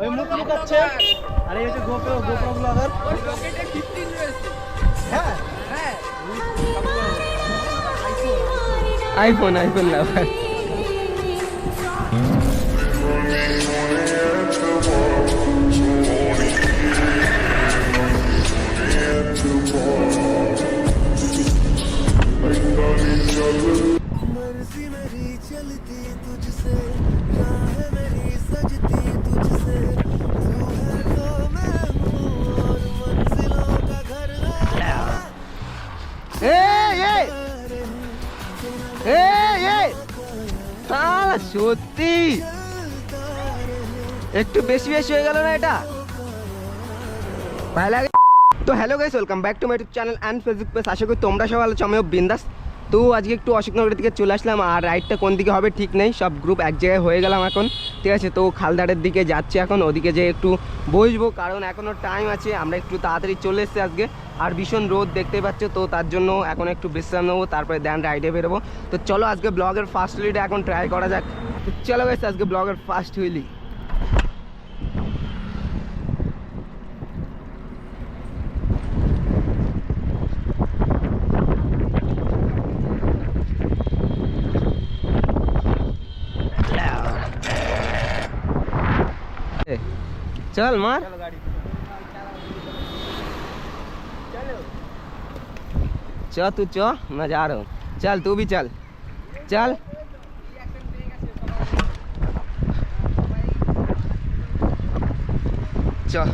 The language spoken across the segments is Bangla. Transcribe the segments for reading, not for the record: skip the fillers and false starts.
ওই মুখ লুকাচ্ছে। আর এই হচ্ছে গোপ্রো ব্লগার। ওর পকেটে 15 রয়েছে। হ্যাঁ হ্যাঁ আইফোন লাভার। मर्जी मेरी चलती तुझसे, राह मेरी सजती तुझसे, तू है तो मैं हूँ और मंजिलों का घर সত্যি একটু বেশি হয়ে গেল না এটা? ভালো লাগে তো। Hello guys, welcome back to my YouTube channel and Facebook page. আশা করি তোমরা সবাই ভালো আছো, আমিও বিন্দাস। তো আজকে একটু অশোকনগরের দিকে চলে আসলাম, আর রাইডটা কোন দিকে হবে ঠিক নেই, সব গ্রুপ এক জায়গায় হয়ে গেলাম এখন, ঠিক আছে। তো খালদারের দিকে যাচ্ছে এখন, ওদিকে যে একটু বসবো, কারণ এখনও টাইম আছে। আমরা একটু তাড়াতাড়ি চলে এসেছি আজকে, আর ভীষণ রোদ দেখতেই পাচ্ছ, তো তার জন্য এখন একটু বিশ্রাম নেবো, তারপরে দেন রাইডে বেরোবো। তো চলো আজকে ব্লগের ফার্স্ট হুইলটা এখন ট্রাই করা যাক। তো চলো গাইস, আজকে ব্লগের ফার্স্ট হুইলি। चल मार, चल तू चल, मैं जा रहा हूँ। चल तू भी चल, चल। चल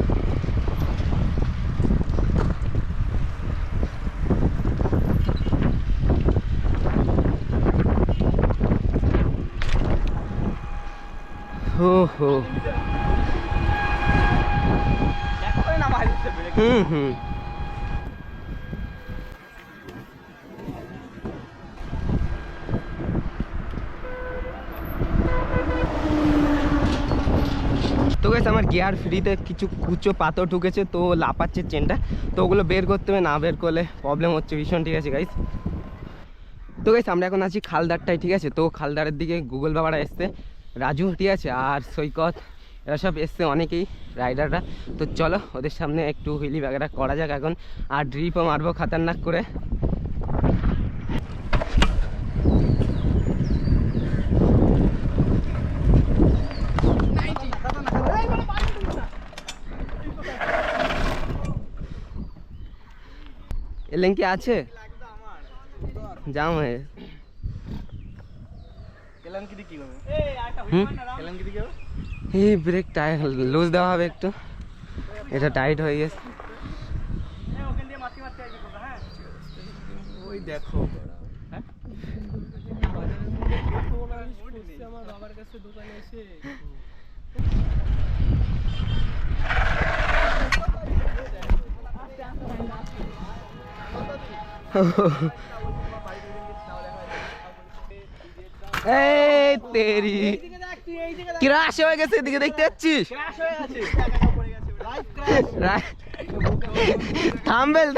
हो তো গাইস, আমার গিয়ার ফ্রিতে কিছু কুচো পাথর ঢুকেছে, তো লাপাচ্ছে চেনটা, তো ওগুলো বের করতে হবে, না বের করলে প্রবলেম হচ্ছে ভীষণ, ঠিক আছে গাইস। তো গাইস, আমরা এখন আছি খালদারটায়, ঠিক আছে। তো খালদারের দিকে গুগল বাবারা এসছে, রাজু, ঠিক আছে, আর সৈকত, এরা সব এসছে অনেকেই রাইডাররা। তো চলো ওদের সামনে একটু হুইলি বাগেরা করা যাক এখন, আর ড্রিপও মারবো খাতারনাক করে। এলেন কি আছে জাম হয়ে এই ব্রেক টাইট লুজ দেওয়া হবে একটু, এটা টাইট হয়ে গেছে। ওই দেখো আমার বাবার কাছে দোকানে এসে এই তেরি ক্রাশ হয়ে গেছে, এদিকে দেখতে পাচ্ছিস?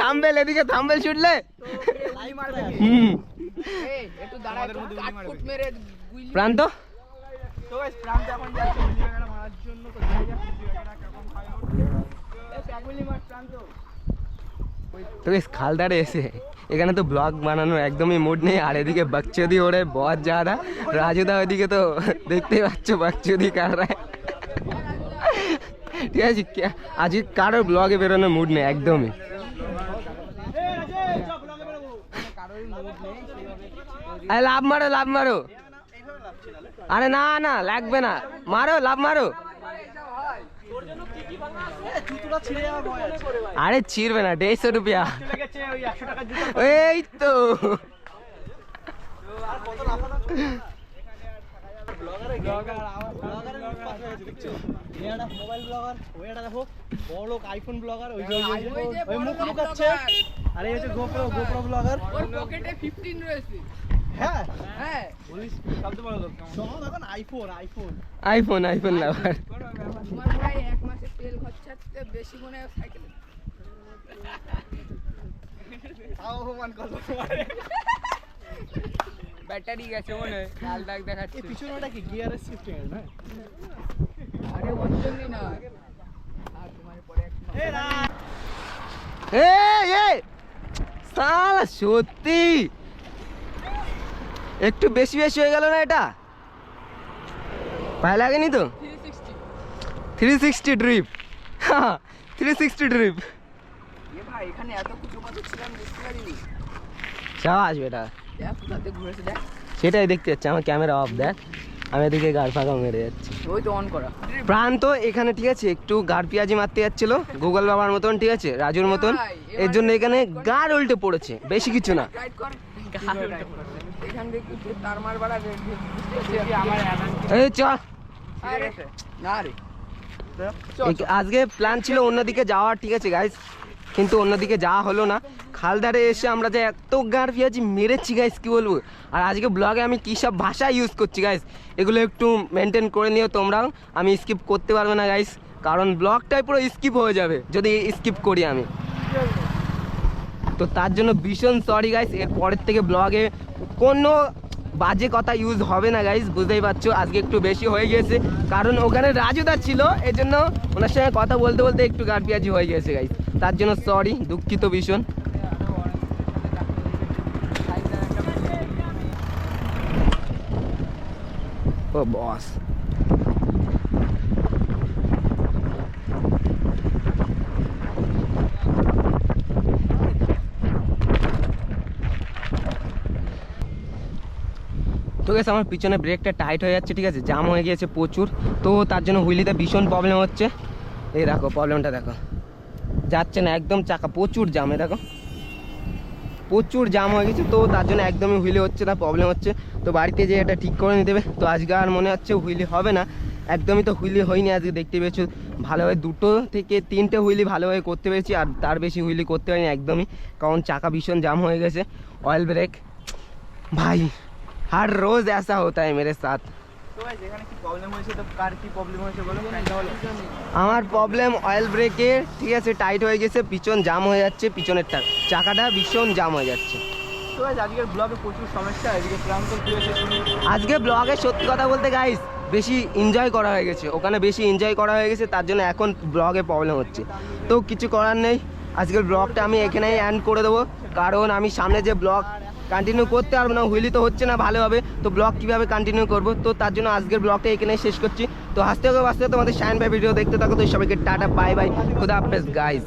থাম্বেল এদিকে থাম্বেল ছুটলে একটু দাঁড়া, কাটকুট মেরে প্রান্ত। তো গাইস, প্রান্ত এখন যাচ্ছে হুইলি বাগেরা মারার জন্য। তো দেখা যাক হুইলি বাগেরা কেমন খায় ওর। এই প্যাগুলি মার প্রান্ত। তো গাইস, খালদারে এসে এখানে তো ব্লগ বানানোর একদমই মুড নেই, আর এদিকে বাকচুদি ওরে বহুত যারা, রাজুদা ওইদিকে তো দেখতেই পাচ্ছ বাকচুদি কারা, ঠিক আছে। আজকে কারোর ব্লগে বেরোনোর মুড নেই একদমই। আরে লাভ মারো, আরে না না লাগবে না, মারো লাভ মারো। আরে ছিড়বে না, 150 রুপিয়া, এই তো। মোবাইল ব্লগার, ওই একটা দেখো বড় লোক আইফোন ব্লগার, ওই মুখ লুকাচ্ছে। আর এই হচ্ছে গোপ্রো ব্লগার। ওর পকেটে 15 রয়েছে। হ্যাঁ হ্যাঁ বলিস সবচেয়ে বড় লোক সব এখন আইফোন লাভার। তোমার ভাই এক মাসে তেল খরচাতে বেশি মনে হয় সাইকেলে। অপমান করলো ব্যাটারি গেছে মনে হয়, লাল দাগ দেখাচ্ছে। পিছনে ওটা কি গিয়ারের শিফটিং না? আরে আগে বছরই না আর তোমার পরে এক সালা সত্যি একটু বেশি বেশি হয়ে গেল না এটা? পায়ে লাগেনি তো? 360 ড্রিপ, 360 ড্রিপ। এ ভাই এখানে এত কুচো পাথর ছিল আমি বুঝতে পারিনি। সাবাস বেটা, দেখ কোথাতে ঘুরেছে দেখ। সেটাই দেখতে যাচ্ছে। আমার ক্যামেরা অফ দেখ, আমি এদিকে গাড় ফাঁকা মেরে যাচ্ছি। ওই তো অন করা। প্রাণ তো এখানে ঠিক আছে একটু গাড় পেঁয়াজি মারতে যাচ্ছিল গুগল বাবার মতন, ঠিক আছে, রাজুর মতন। এর জন্য এখানে গাড় উল্টে পড়েছে, বেশি কিছু না। রাইড কর। এখান থেকে কিছু তার মার বাড়া আমার এই চ, আরে না রে আজকে প্ল্যান ছিল অন্যদিকে যাওয়ার, ঠিক আছে গাইস, কিন্তু অন্যদিকে যাওয়া হলো না। খালদারে এসে আমরা যে এত গাড় পেঁয়াজি মেরেছি গাইস কি বলবো। আর আজকে ব্লগে আমি কী সব ভাষা ইউজ করছি গাইস, এগুলো একটু মেনটেন করে নিও তোমরাও। আমি স্কিপ করতে পারবো না গাইস, কারণ ব্লগটাই পুরো স্কিপ হয়ে যাবে যদি স্কিপ করি আমি। তো তার জন্য ভীষণ সরি গাইস, এর পরের থেকে ব্লগে কোনো বাজে কথা ইউজ হবে না গাইস, বুঝতেই পারছো। আজকে একটু বেশি হয়ে গিয়েছে, কারণ ওখানে রাজুদা ছিল, এর জন্য ওনার সঙ্গে কথা বলতে বলতে একটু গাড় পেঁয়াজি হয়ে গেছে গাইস। তার জন্য সরি, দুঃখিত ভীষণ। ও বস, তো গেছে আমার পিছনে ব্রেকটা টাইট হয়ে যাচ্ছে, ঠিক আছে, জাম হয়ে গিয়েছে প্রচুর। তো তার জন্য হুইলিতে ভীষণ প্রবলেম হচ্ছে। এই দেখো প্রবলেমটা দেখো, যাচ্ছে না একদম, চাকা প্রচুর জামে, দেখো প্রচুর জাম হয়ে গেছে। তো তার জন্য একদমই হুইলি হচ্ছে না, প্রবলেম হচ্ছে। তো বাড়িতে যে এটা ঠিক করে নিতে হবে। তো আজকে আর মনে হচ্ছে হুইলি হবে না, একদমই তো হুইলি হয়নি আজকে, দেখতে পেয়েছো ভালোভাবে 2 থেকে 3টে হুইলি ভালোভাবে করতে পেরেছি, আর তার বেশি হুইলি করতে পারিনি একদমই, কারণ চাকা ভীষণ জাম হয়ে গেছে। অয়েল ব্রেক ভাই, हर रोज ऐसा होता है मेरे साथ। তো ভাই এখানে কি প্রবলেম হয়েছে, তো কার কি প্রবলেম হয়েছে বলো। আমার প্রবলেম অয়েল ব্রেকের, ঠিক আছে, টাইট হয়ে গেছে, পিছন জাম হয়ে যাচ্ছে, পিছনের চাকাটা ভীষণ জাম হয়ে যাচ্ছে। তো ভাই আজকের ব্লগে প্রচুর সমস্যা, এদিকে প্রান্ত কি হয়েছে শুনি। আজকে ব্লগে সত্যি কথা বলতে গাইস বেশি এনজয় করা হয়ে গেছে, ওখানে বেশি এনজয় করা হয়ে গেছে, তার জন্য এখন ব্লগে প্রবলেম হচ্ছে। তো কিছু করার নেই, আজকের ব্লগটা আমি এখানেই এন্ড করে দেবো, কারণ আমি সামনে যে ব্লগ কন্টিনিউ করতে পারবো না, হুইলি তো হচ্ছে না ভালোভাবে, তো ব্লগ কীভাবে কন্টিনিউ করবো। তো তার জন্য আজকের ব্লগটা এখানেই শেষ করছি। তো হাসতে হবে বাঁচতে তোমাদের শাইন ভাই ভিডিও দেখতে থাকো। তো সবাইকে টাটা, বাই বাই, খুদা হাফেজ গাইস।